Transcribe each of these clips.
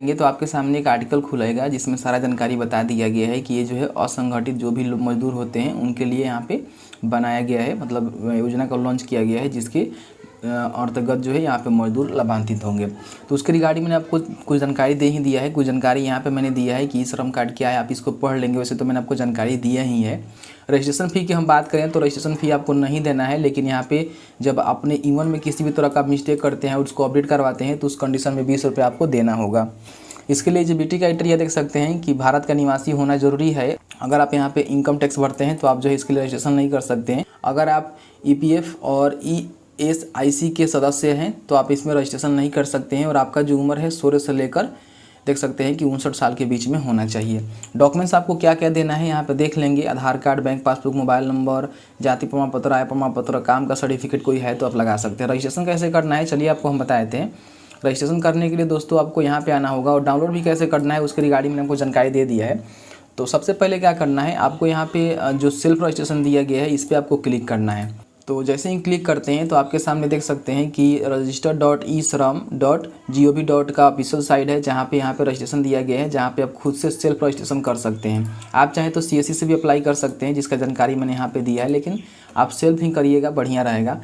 ये तो आपके सामने एक आर्टिकल खुलेगा जिसमें सारा जानकारी बता दिया गया है कि ये जो है असंगठित जो भी मजदूर होते हैं उनके लिए यहाँ पे बनाया गया है, मतलब योजना का लॉन्च किया गया है जिसके अंतर्गत जो है यहाँ पे मजदूर लाभान्वित होंगे। तो उसके रिगार्डिंग मैंने आपको कुछ जानकारी दे ही दिया है, कुछ जानकारी यहाँ पे मैंने दिया है कि ई श्रम कार्ड क्या है, आप इसको पढ़ लेंगे। वैसे तो मैंने आपको जानकारी दिया ही है। रजिस्ट्रेशन फ़ी की हम बात करें तो रजिस्ट्रेशन फ़ी आपको नहीं देना है, लेकिन यहाँ पे जब अपने ईवन में किसी भी तरह का मिस्टेक करते हैं उसको अपडेट करवाते हैं तो उस कंडीशन में 20 रुपये आपको देना होगा। इसके लिए एलिजिबिलिटी क्राइटेरिया देख सकते हैं कि भारत का निवासी होना जरूरी है। अगर आप यहाँ पे इनकम टैक्स भरते हैं तो आप जो है इसके लिए रजिस्ट्रेशन नहीं कर सकते हैं। अगर आप ईपीएफ और ईएसआईसी के सदस्य हैं तो आप इसमें रजिस्ट्रेशन नहीं कर सकते हैं। और आपका जो उम्र है 16 से लेकर देख सकते हैं कि 59 साल के बीच में होना चाहिए। डॉक्यूमेंट्स आपको क्या क्या देना है यहाँ पे देख लेंगे। Aadhaar card, bank passbook, mobile number, जाति प्रमाण पत्र, आय प्रमाण पत्र, काम का सर्टिफिकेट कोई है तो आप लगा सकते हैं। रजिस्ट्रेशन कैसे करना है चलिए आपको हम बता देते हैं। रजिस्ट्रेशन करने के लिए दोस्तों आपको यहाँ पे आना होगा और डाउनलोड भी कैसे करना है उसके रिगार्डिंग मैंने आपको जानकारी दे दिया है। तो सबसे पहले क्या करना है, आपको यहाँ पे जो सेल्फ रजिस्ट्रेशन दिया गया है इस पर आपको क्लिक करना है। तो जैसे ही क्लिक करते हैं तो आपके सामने देख सकते हैं कि register.eshram.gov. का ऑफिशियल साइट है जहाँ पे यहाँ पे रजिस्ट्रेशन दिया गया है, जहाँ पे आप खुद से सेल्फ रजिस्ट्रेशन कर सकते हैं। आप चाहें तो सीएससी से भी अप्लाई कर सकते हैं जिसका जानकारी मैंने यहाँ पे दिया है, लेकिन आप सेल्फ ही करिएगा, बढ़िया रहेगा।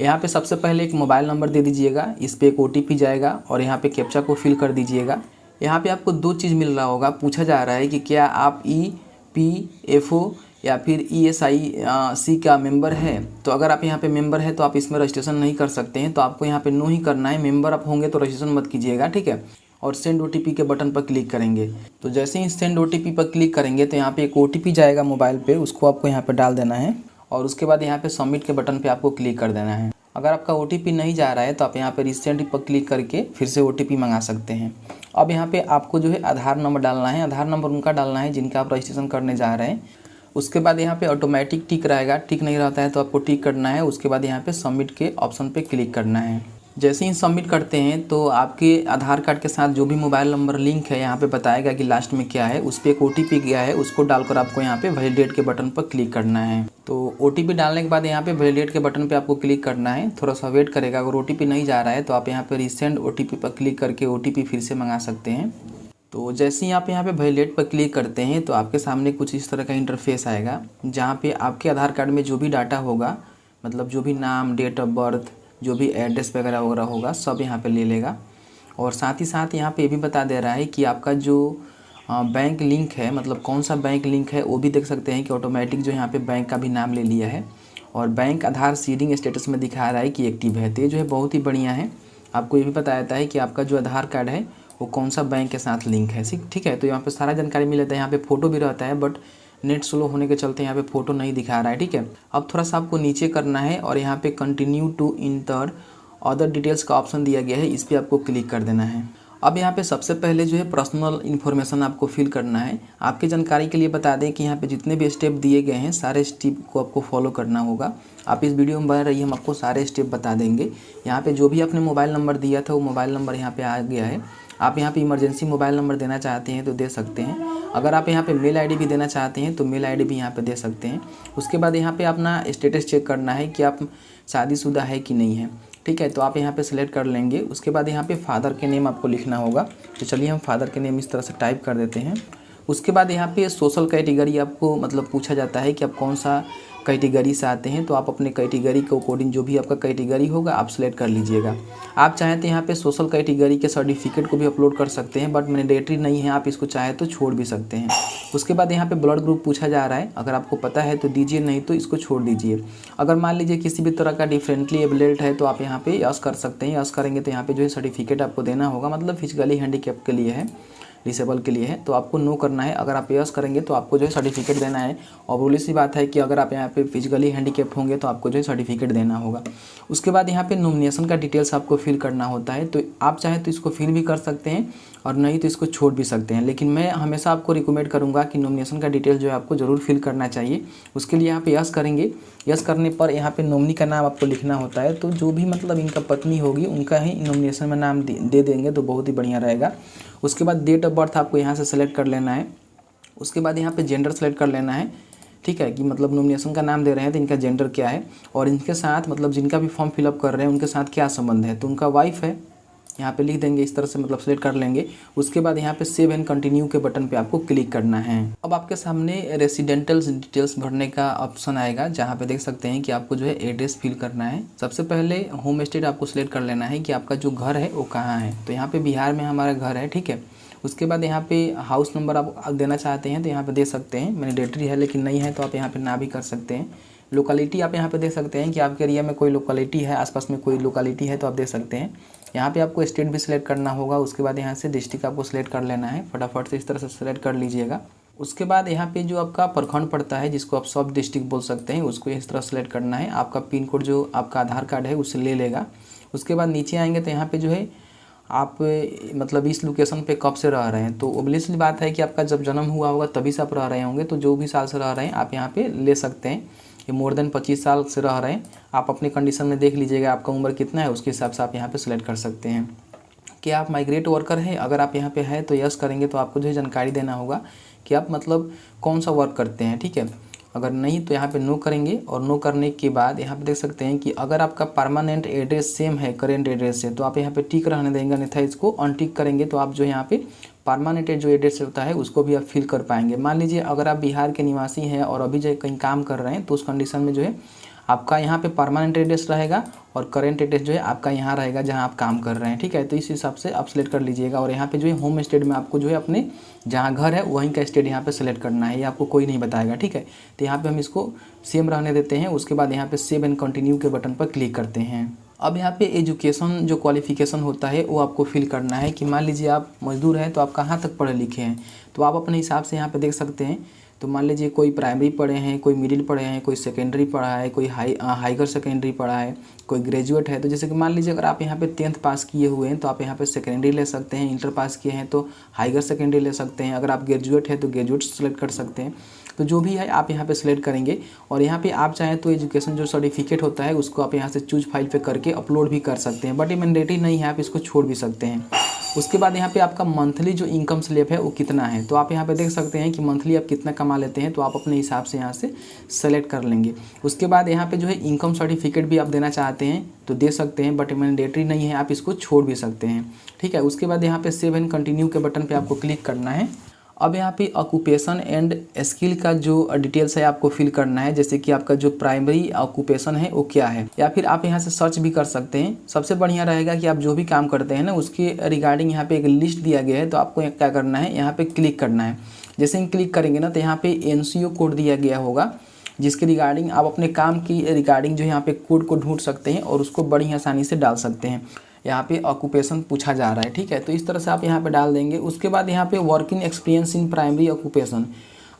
यहाँ पे सबसे पहले एक मोबाइल नंबर दे दीजिएगा, इस पर एक ओटीपी जाएगा और यहाँ पे कैप्चा को फिल कर दीजिएगा। यहाँ पे आपको दो चीज़ मिल रहा होगा, पूछा जा रहा है कि क्या आप ईपीएफओ या फिर ईएसआईसी का मेंबर है। तो अगर आप यहाँ पे मेंबर है तो आप इसमें रजिस्ट्रेशन नहीं कर सकते हैं, तो आपको यहाँ पे नो ही करना है। मेंबर आप होंगे तो रजिस्ट्रेशन मत कीजिएगा, ठीक है। और सेंड ओटीपी के बटन पर क्लिक करेंगे। तो जैसे ही सेंड ओटीपी पर क्लिक करेंगे तो यहाँ पे एक ओटीपी जाएगा मोबाइल पे, उसको आपको यहाँ पे डाल देना है और उसके बाद यहाँ पे सबमिट के बटन पे आपको क्लिक कर देना है। अगर आपका ओटीपी नहीं जा रहा है तो आप यहाँ पे रिसेंट पर क्लिक करके फिर से ओटीपी मंगा सकते हैं। अब यहाँ पे आपको जो है आधार नंबर डालना है। आधार नंबर उनका डालना है जिनका आप रजिस्ट्रेशन करने जा रहे हैं। उसके बाद यहाँ पे ऑटोमेटिक टिक रहेगा, टिक नहीं रहता है तो आपको टिक करना है। उसके बाद यहाँ पे सबमिट के ऑप्शन पे क्लिक करना है। जैसे ही सबमिट करते हैं तो आपके आधार कार्ड के साथ जो भी मोबाइल नंबर लिंक है यहाँ पे बताएगा कि लास्ट में क्या है, उस पर एक ओटीपी गया है, उसको डालकर आपको यहाँ पे वैलिडेट के बटन पर क्लिक करना है। तो ओटीपी डालने के बाद यहाँ पे वैलिडेट के बटन पे आपको क्लिक करना है, थोड़ा सा वेट करेगा। अगर ओटीपी नहीं जा रहा है तो आप यहाँ पे रिसेंड ओटीपी पर क्लिक करके ओटीपी फिर से मंगा सकते हैं। तो जैसे ही आप यहाँ पे वैलिडेट पर क्लिक करते हैं तो आपके सामने कुछ इस तरह का इंटरफेस आएगा जहाँ पे आपके आधार कार्ड में जो भी डाटा होगा, मतलब जो भी नाम, डेट ऑफ बर्थ, जो भी एड्रेस वगैरह वगैरह होगा सब यहाँ पे ले लेगा। और साथ ही साथ यहाँ पे ये भी बता दे रहा है कि आपका जो बैंक लिंक है, मतलब कौन सा बैंक लिंक है वो भी देख सकते हैं कि ऑटोमेटिक जो यहाँ पे बैंक का भी नाम ले लिया है। और बैंक आधार सीडिंग स्टेटस में दिखा रहा है कि एक्टिव है। तो ये जो है बहुत ही बढ़िया है। आपको ये भी बताया जाता है कि आपका जो आधार कार्ड है वो कौन सा बैंक के साथ लिंक है, ठीक है। तो यहाँ पे सारा जानकारी मिल जाता है। यहाँ पे फ़ोटो भी रहता है बट नेट स्लो होने के चलते यहाँ पे फ़ोटो नहीं दिखा रहा है, ठीक है। अब थोड़ा सा आपको नीचे करना है और यहाँ पे continue to enter other details का ऑप्शन दिया गया है, इस पर आपको क्लिक कर देना है। अब यहाँ पे सबसे पहले जो है पर्सनल इन्फॉर्मेशन आपको फिल करना है। आपकी जानकारी के लिए बता दें कि यहाँ पे जितने भी स्टेप दिए गए हैं सारे स्टेप को आपको फॉलो करना होगा। आप इस वीडियो में बन रही हम आपको सारे स्टेप बता देंगे। यहाँ पे जो भी आपने मोबाइल नंबर दिया था वो मोबाइल नंबर यहाँ पे आ गया है। आप यहाँ पे इमरजेंसी मोबाइल नंबर देना चाहते हैं तो दे सकते हैं। अगर आप यहाँ पे मेल आईडी भी देना चाहते हैं तो मेल आईडी भी यहाँ पे दे सकते हैं। उसके बाद यहाँ पे अपना स्टेटस चेक करना है कि आप शादीशुदा है कि नहीं है, ठीक है। तो आप यहाँ पे सिलेक्ट कर लेंगे। उसके बाद यहाँ पे फादर के नेम आपको लिखना होगा। तो चलिए हम फादर के नेम इस तरह से टाइप कर देते हैं। उसके बाद यहाँ पे सोशल कैटेगरी आपको मतलब पूछा जाता है कि आप कौन सा कैटेगरी से आते हैं। तो आप अपने कैटेगरी के अकॉर्डिंग जो भी आपका कैटेगरी होगा आप सिलेक्ट कर लीजिएगा। आप चाहें तो यहाँ पे सोशल कैटेगरी के सर्टिफिकेट को भी अपलोड कर सकते हैं बट मैंडेटरी नहीं है, आप इसको चाहे तो छोड़ भी सकते हैं। उसके बाद यहाँ पे ब्लड ग्रुप पूछा जा रहा है, अगर आपको पता है तो दीजिए, नहीं तो इसको छोड़ दीजिए। अगर मान लीजिए किसी भी तरह का डिफरेंटली एबल्ड है तो आप यहाँ पे यस कर सकते हैं। यस करेंगे तो यहाँ पे जो है सर्टिफिकेट आपको देना होगा, मतलब फिजिकली हैंडीकैप के लिए है, डिसेबल के लिए है। तो आपको नो करना है। अगर आप यस करेंगे तो आपको जो है सर्टिफिकेट देना है। और बोली सी बात है कि अगर आप यहाँ पे फिजिकली हैंडीकैप होंगे तो आपको जो है सर्टिफिकेट देना होगा। उसके बाद यहाँ पे नॉमिनेशन का डिटेल्स आपको फिल करना होता है। तो आप चाहें तो इसको फिल भी कर सकते हैं और नहीं तो इसको छोड़ भी सकते हैं, लेकिन मैं हमेशा आपको रिकमेंड करूँगा कि नॉमिनेशन का डिटेल जो है आपको ज़रूर फिल करना चाहिए। उसके लिए यहाँ पे यस करेंगे। यस करने पर यहाँ पे नॉमिनी का नाम आपको लिखना होता है। तो जो भी मतलब इनका पत्नी होगी उनका ही नॉमिनेशन में नाम दे देंगे तो बहुत ही बढ़िया रहेगा। उसके बाद डेट ऑफ बर्थ आपको यहाँ से सेलेक्ट कर लेना है। उसके बाद यहाँ पे जेंडर सेलेक्ट कर लेना है, ठीक है, कि मतलब नॉमिनेशन का नाम दे रहे हैं तो इनका जेंडर क्या है और इनके साथ मतलब जिनका भी फॉर्म फिलअप कर रहे हैं उनके साथ क्या संबंध है। तो उनका वाइफ है यहाँ पे लिख देंगे इस तरह से, मतलब सेलेक्ट कर लेंगे। उसके बाद यहाँ पे सेव एंड कंटिन्यू के बटन पे आपको क्लिक करना है। अब आपके सामने रेसिडेंटल डिटेल्स भरने का ऑप्शन आएगा, जहाँ पे देख सकते हैं कि आपको जो है एड्रेस फिल करना है। सबसे पहले होम स्टेट आपको सिलेक्ट कर लेना है कि आपका जो घर है वो कहाँ है। तो यहाँ पे बिहार में हमारा घर है, ठीक है। उसके बाद यहाँ पे हाउस नंबर आप देना चाहते हैं तो यहाँ पे दे सकते हैं। मैंडेटरी है लेकिन नहीं है तो आप यहाँ पे ना भी कर सकते हैं। लोकेलिटी आप यहाँ पे दे सकते हैं कि आपके एरिया में कोई लोकेलिटी है, आसपास में कोई लोकेलिटी है तो आप दे सकते हैं। यहाँ पे आपको स्टेट भी सिलेक्ट करना होगा। उसके बाद यहाँ से डिस्ट्रिक्ट आपको सिलेक्ट कर लेना है, फटाफट से इस तरह से सिलेक्ट कर लीजिएगा। उसके बाद यहाँ पे जो आपका प्रखंड पड़ता है, जिसको आप सब डिस्ट्रिक्ट बोल सकते हैं, उसको इस तरह सेलेक्ट करना है। आपका पिन कोड जो आपका आधार कार्ड है उससे ले लेगा। उसके बाद नीचे आएंगे तो यहाँ पे जो है आप मतलब इस लोकेशन पे कब से रह रहे हैं, तो ऑब्वियसली बात है कि आपका जब जन्म हुआ होगा तभी से आप रह रहे होंगे। तो जो भी साल से रह रहे हैं आप यहाँ पे ले सकते हैं। ये मोर देन 25 साल से रह रहे हैं, आप अपने कंडीशन में देख लीजिएगा आपका उम्र कितना है, उसके हिसाब से आप यहाँ पे सेलेक्ट कर सकते हैं। कि आप माइग्रेट वर्कर हैं, अगर आप यहाँ पे हैं तो यस करेंगे तो आपको जो है जानकारी देना होगा कि आप मतलब कौन सा वर्क करते हैं, ठीक है। अगर नहीं तो यहाँ पे नो करेंगे। और नो करने के बाद यहाँ पे देख सकते हैं कि अगर आपका परमानेंट एड्रेस सेम है करेंट एड्रेस से तो आप यहाँ पे टिक रहने देंगे, अन्यथा इसको अनटिक करेंगे तो आप जो यहाँ पे परमानेंट जो एड्रेस होता है उसको भी आप फिल कर पाएंगे। मान लीजिए अगर आप बिहार के निवासी हैं और अभी जो कहीं काम कर रहे हैं तो उस कंडीशन में जो है आपका यहाँ पे परमानेंट एड्रेस रहेगा और करेंट एड्रेस जो है आपका यहाँ रहेगा जहाँ आप काम कर रहे हैं, ठीक है। तो इस हिसाब से आप सेलेक्ट कर लीजिएगा। और यहाँ पे जो है होम स्टेट में आपको जो है अपने जहाँ घर है वहीं का स्टेट यहाँ पे सेलेक्ट करना है, ये आपको कोई नहीं बताएगा, ठीक है। तो यहाँ पे हम इसको सेम रहने देते हैं। उसके बाद यहाँ पे सेव एंड कंटिन्यू के बटन पर क्लिक करते हैं। अब यहाँ पे एजुकेशन जो क्वालिफिकेशन होता है वो आपको फिल करना है कि मान लीजिए आप मजदूर हैं तो आप कहाँ तक पढ़े लिखे हैं, तो आप अपने हिसाब से यहाँ पे देख सकते हैं। तो मान लीजिए कोई प्राइमरी पढ़े हैं, कोई मिडिल पढ़े हैं, कोई सेकेंडरी पढ़ा है, कोई हाइगर सेकेंडरी पढ़ा है, कोई ग्रेजुएट है। तो जैसे कि मान लीजिए अगर आप यहाँ पे 10th पास किए हुए हैं तो आप यहाँ पे सेकेंडरी ले सकते हैं, इंटर पास किए हैं तो हाइगर सेकेंडरी ले सकते हैं, अगर आप ग्रेजुएट है तो ग्रेजुएट सेलेक्ट कर सकते हैं। तो जो भी है आप यहाँ पे सिलेक्ट करेंगे। और यहाँ पे आप चाहें तो एजुकेशन जो सर्टिफिकेट होता है उसको आप यहाँ से चूज फाइल पे करके अपलोड भी कर सकते हैं, बट ये मैंडेटरी नहीं है, आप इसको छोड़ भी सकते हैं। उसके बाद यहाँ पे आपका मंथली जो इनकम स्लैब है वो कितना है, तो आप यहाँ पे देख सकते हैं कि मंथली आप कितना कमा लेते हैं, तो आप अपने हिसाब से यहाँ से सेलेक्ट कर लेंगे। उसके बाद यहाँ पे जो है इनकम सर्टिफिकेट भी आप देना चाहते हैं तो दे सकते हैं, बट मैंडेटरी नहीं है, आप इसको छोड़ भी सकते हैं, ठीक है। उसके बाद यहाँ पे सेव एंड कंटिन्यू के बटन पे आपको क्लिक करना है। अब यहाँ पे ऑक्यूपेशन एंड स्किल का जो डिटेल्स है आपको फिल करना है, जैसे कि आपका जो प्राइमरी ऑक्यूपेशन है वो क्या है, या फिर आप यहाँ से सर्च भी कर सकते हैं। सबसे बढ़िया रहेगा कि आप जो भी काम करते हैं ना उसके रिगार्डिंग यहाँ पे एक लिस्ट दिया गया है, तो आपको क्या करना है, यहाँ पे क्लिक करना है। जैसे ही क्लिक करेंगे ना तो यहाँ पे NCO कोड दिया गया होगा, जिसके रिगार्डिंग आप अपने काम की रिगार्डिंग जो यहाँ पे कोड को ढूंढ सकते हैं और उसको बड़ी आसानी से डाल सकते हैं। यहाँ पे ऑक्यूपेशन पूछा जा रहा है, ठीक है, तो इस तरह से आप यहाँ पे डाल देंगे। उसके बाद यहाँ पे working experience in primary occupation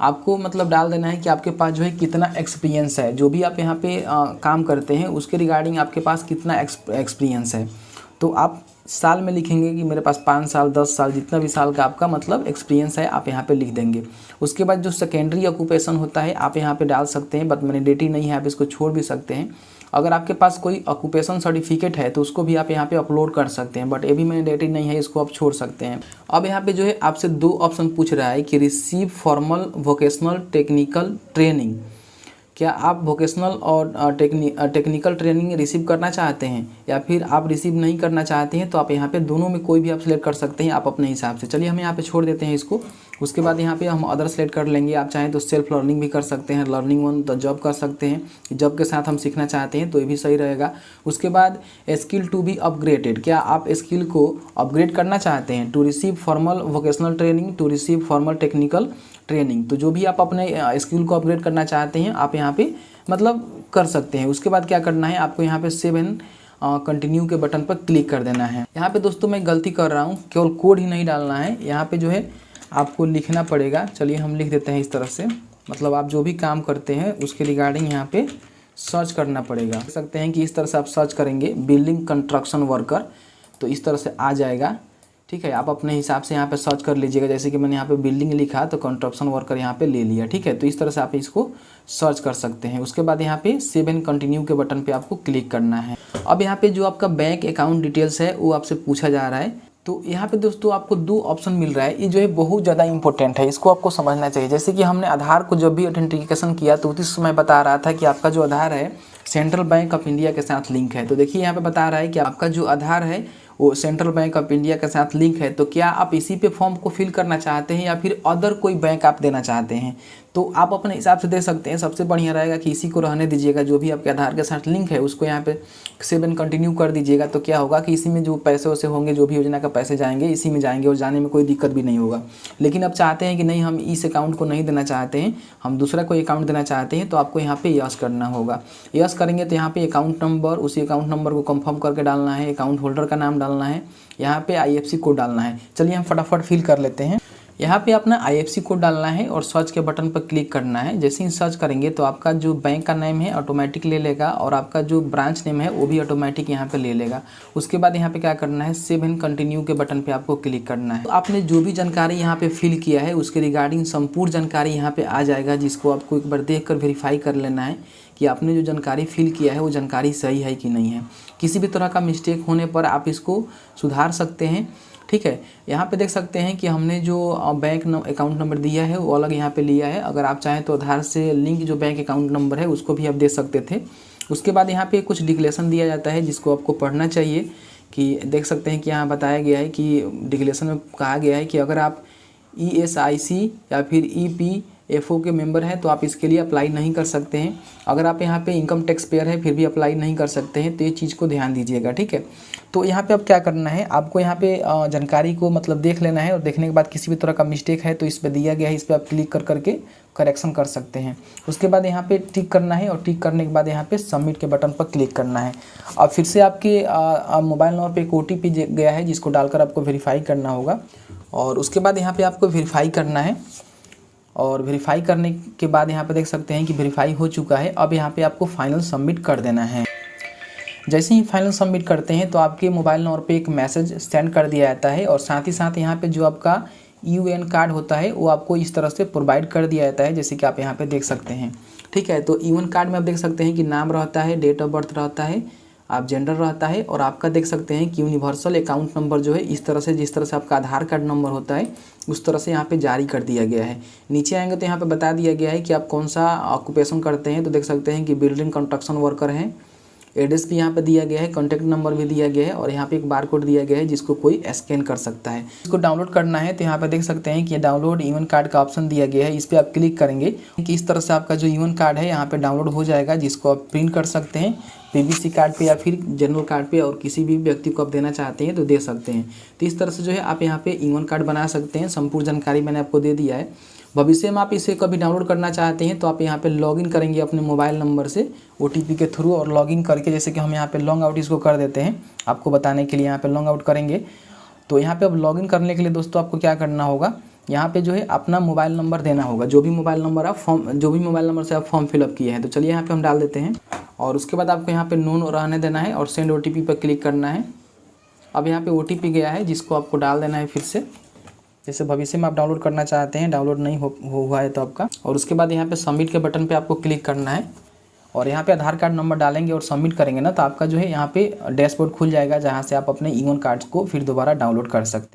आपको मतलब डाल देना है कि आपके पास जो है कितना एक्सपीरियंस है, जो भी आप यहाँ पे काम करते हैं उसके रिगार्डिंग आपके पास कितना एक्सपीरियंस है। तो आप साल में लिखेंगे कि मेरे पास 5 साल 10 साल जितना भी साल का आपका मतलब एक्सपीरियंस है आप यहाँ पे लिख देंगे। उसके बाद जो सेकेंडरी ऑक्यूपेशन होता है आप यहाँ पे डाल सकते हैं, बट मैंडेटरी नहीं है, आप इसको छोड़ भी सकते हैं। अगर आपके पास कोई ऑक्यूपेशन सर्टिफिकेट है तो उसको भी आप यहाँ पे अपलोड कर सकते हैं, बट ये भी मैंडेटरी नहीं है, इसको आप छोड़ सकते हैं। अब यहाँ पे जो है आपसे 2 ऑप्शन पूछ रहा है कि receive formal vocational technical training, क्या आप वोकेशनल और टेक्निकल ट्रेनिंग रिसीव करना चाहते हैं या फिर आप रिसीव नहीं करना चाहते हैं, तो आप यहाँ पे दोनों में कोई भी आप सिलेक्ट कर सकते हैं आप अपने हिसाब से। चलिए हम यहाँ पे छोड़ देते हैं इसको। उसके बाद यहाँ पे हम अदर सेलेक्ट कर लेंगे। आप चाहें तो सेल्फ लर्निंग भी कर सकते हैं, लर्निंग ऑन द जॉब कर सकते हैं, जॉब के साथ हम सीखना चाहते हैं तो ये भी सही रहेगा। उसके बाद स्किल टू बी अपग्रेडेड, क्या आप स्किल को अपग्रेड करना चाहते हैं, to receive formal vocational training, to receive formal technical training. तो जो भी आप अपने स्किल को अपग्रेड करना चाहते हैं आप यहाँ पे मतलब कर सकते हैं। उसके बाद क्या करना है, आपको यहाँ पे सेव एंड कंटिन्यू के बटन पर क्लिक कर देना है। यहाँ पे दोस्तों मैं गलती कर रहा हूँ, केवल कोड ही नहीं डालना है, यहाँ पे जो है आपको लिखना पड़ेगा। चलिए हम लिख देते हैं इस तरह से, मतलब आप जो भी काम करते हैं उसके रिगार्डिंग यहाँ पे सर्च करना पड़ेगा। देख सकते हैं कि इस तरह से आप सर्च करेंगे बिल्डिंग कंस्ट्रक्शन वर्कर, तो इस तरह से आ जाएगा, ठीक है। आप अपने हिसाब से यहाँ पे सर्च कर लीजिएगा, जैसे कि मैंने यहाँ पे बिल्डिंग लिखा तो कंस्ट्रक्शन वर्कर यहाँ पे ले लिया, ठीक है। तो इस तरह से आप इसको सर्च कर सकते हैं। उसके बाद यहाँ पे सेव एंड कंटिन्यू के बटन पे आपको क्लिक करना है। अब यहाँ पे जो आपका बैंक अकाउंट डिटेल्स है वो आपसे पूछा जा रहा है। तो यहाँ पे दोस्तों आपको 2 ऑप्शन मिल रहा है, ये जो है बहुत ज़्यादा इंपॉर्टेंट है, इसको आपको समझना चाहिए। जैसे कि हमने आधार को जब भी ऑथेंटिकेशन किया तो उस समय बता रहा था कि आपका जो आधार है सेंट्रल बैंक ऑफ इंडिया के साथ लिंक है। तो देखिए यहाँ पे बता रहा है कि आपका जो आधार है वो सेंट्रल बैंक ऑफ इंडिया के साथ लिंक है, तो क्या आप इसी पे फॉर्म को फिल करना चाहते हैं या फिर अदर कोई बैंक आप देना चाहते हैं, तो आप अपने हिसाब से दे सकते हैं। सबसे बढ़िया रहेगा कि इसी को रहने दीजिएगा, जो भी आपके आधार के साथ लिंक है उसको यहाँ पे सेव एंड कंटिन्यू कर दीजिएगा। तो क्या होगा कि इसी में जो पैसे वैसे होंगे, जो भी योजना का पैसे जाएंगे इसी में जाएंगे और जाने में कोई दिक्कत भी नहीं होगा। लेकिन अब चाहते हैं कि नहीं, हम इस अकाउंट को नहीं देना चाहते हैं, हम दूसरा कोई अकाउंट देना चाहते हैं, तो आपको यहाँ पे यस करना होगा। यस करेंगे तो यहाँ पे अकाउंट नंबर, उसी अकाउंट नंबर को कंफर्म करके डालना है, अकाउंट होल्डर का नाम डालना है, यहाँ पे IFSC कोड डालना है। चलिए हम फटाफट फिल कर लेते हैं। यहाँ पे अपना IFSC कोड डालना है और सर्च के बटन पर क्लिक करना है। जैसे ही सर्च करेंगे तो आपका जो बैंक का नेम है ऑटोमेटिक ले लेगा और आपका जो ब्रांच नेम है वो भी ऑटोमेटिक यहाँ पे ले लेगा। उसके बाद यहाँ पे क्या करना है, सेव एंड कंटिन्यू के बटन पे आपको क्लिक करना है। तो आपने जो भी जानकारी यहाँ पे फिल किया है उसके रिगार्डिंग संपूर्ण जानकारी यहाँ पे आ जाएगा, जिसको आपको एक बार देख कर वेरीफाई कर लेना है कि आपने जो जानकारी फिल किया है वो जानकारी सही है कि नहीं है। किसी भी तरह का मिस्टेक होने पर आप इसको सुधार सकते हैं, ठीक है। यहाँ पे देख सकते हैं कि हमने जो बैंक अकाउंट नंबर दिया है वो अलग यहाँ पे लिया है। अगर आप चाहें तो आधार से लिंक जो बैंक अकाउंट नंबर है उसको भी आप दे सकते थे। उसके बाद यहाँ पे कुछ डिक्लेरेशन दिया जाता है जिसको आपको पढ़ना चाहिए। कि देख सकते हैं कि यहाँ बताया गया है कि डिक्लेरेशन में कहा गया है कि अगर आप ESIC या फिर EPFO के मेंबर हैं तो आप इसके लिए अप्लाई नहीं कर सकते हैं। अगर आप यहाँ पे इनकम टैक्स पेयर है फिर भी अप्लाई नहीं कर सकते हैं, तो ये चीज़ को ध्यान दीजिएगा, ठीक है। तो यहाँ पे अब क्या करना है, आपको यहाँ पे जानकारी को मतलब देख लेना है और देखने के बाद किसी भी तरह का मिस्टेक है तो इस पर दिया गया है, इस पर आप क्लिक कर करके करेक्शन कर सकते हैं। उसके बाद यहाँ पे टिक करना है और टिक करने के बाद यहाँ पे सबमिट के बटन पर क्लिक करना है। अब फिर से आपके मोबाइल नंबर पे एक OTP गया है जिसको डालकर आपको वेरीफाई करना होगा और उसके बाद यहाँ पे आपको वेरीफाई करना है। और वेरीफाई करने के बाद यहाँ पे देख सकते हैं कि वेरीफाई हो चुका है। अब यहाँ पे आपको फाइनल सबमिट कर देना है। जैसे ही फाइनल सबमिट करते हैं तो आपके मोबाइल नंबर पे एक मैसेज सेंड कर दिया जाता है और साथ ही साथ यहाँ पे जो आपका UN कार्ड होता है वो आपको इस तरह से प्रोवाइड कर दिया जाता है, जैसे कि आप यहाँ पे देख सकते हैं, ठीक है। तो UN कार्ड में आप देख सकते हैं कि नाम रहता है, डेट ऑफ बर्थ रहता है, आप जेंडर रहता है और आपका देख सकते हैं कि यूनिवर्सल अकाउंट नंबर जो है इस तरह से, जिस तरह से आपका आधार कार्ड नंबर होता है उस तरह से यहाँ पे जारी कर दिया गया है। नीचे आएंगे तो यहाँ पे बता दिया गया है कि आप कौन सा ऑक्यूपेशन करते हैं, तो देख सकते हैं कि बिल्डिंग कंस्ट्रक्शन वर्कर हैं। एड्रेस भी यहाँ पे दिया गया है, कॉन्टैक्ट नंबर भी दिया गया है और यहाँ पे एक बार कोड दिया गया है जिसको कोई स्कैन कर सकता है। इसको डाउनलोड करना है तो यहाँ पे देख सकते हैं कि डाउनलोड UN कार्ड का ऑप्शन दिया गया है, इस पर आप क्लिक करेंगे कि इस तरह से आपका जो UN कार्ड है यहाँ पे डाउनलोड हो जाएगा, जिसको आप प्रिंट कर सकते हैं PVC कार्ड पे या फिर जनरल कार्ड पे, और किसी भी व्यक्ति को आप देना चाहते हैं तो दे सकते हैं। तो इस तरह से जो है आप यहाँ पे UN कार्ड बना सकते हैं। संपूर्ण जानकारी मैंने आपको दे दिया है। भविष्य में आप इसे कभी डाउनलोड करना चाहते हैं तो आप यहाँ पे लॉगिन करेंगे अपने मोबाइल नंबर से OTP के थ्रू, और लॉगिन करके जैसे कि हम यहाँ पे लॉन्ग आउट इसको कर देते हैं आपको बताने के लिए। यहाँ पे लॉन्ग आउट करेंगे तो यहाँ पे अब लॉगिन करने के लिए दोस्तों आपको क्या करना होगा, यहाँ पे जो है अपना मोबाइल नंबर देना होगा, जो भी मोबाइल नंबर से आप फॉर्म फिलअप किए हैं। तो चलिए यहाँ पे हम डाल देते हैं और उसके बाद आपको यहाँ पे नोन रहने देना है और सेंड OTP पर क्लिक करना है। अब यहाँ पे OTP गया है जिसको आपको डाल देना है फिर से, जैसे भविष्य में आप डाउनलोड करना चाहते हैं, डाउनलोड नहीं हुआ है तो आपका। और उसके बाद यहाँ पे सबमिट के बटन पे आपको क्लिक करना है और यहाँ पे आधार कार्ड नंबर डालेंगे और सबमिट करेंगे ना, तो आपका जो है यहाँ पे डैशबोर्ड खुल जाएगा जहाँ से आप अपने UN कार्ड्स को फिर दोबारा डाउनलोड कर सकते हैं।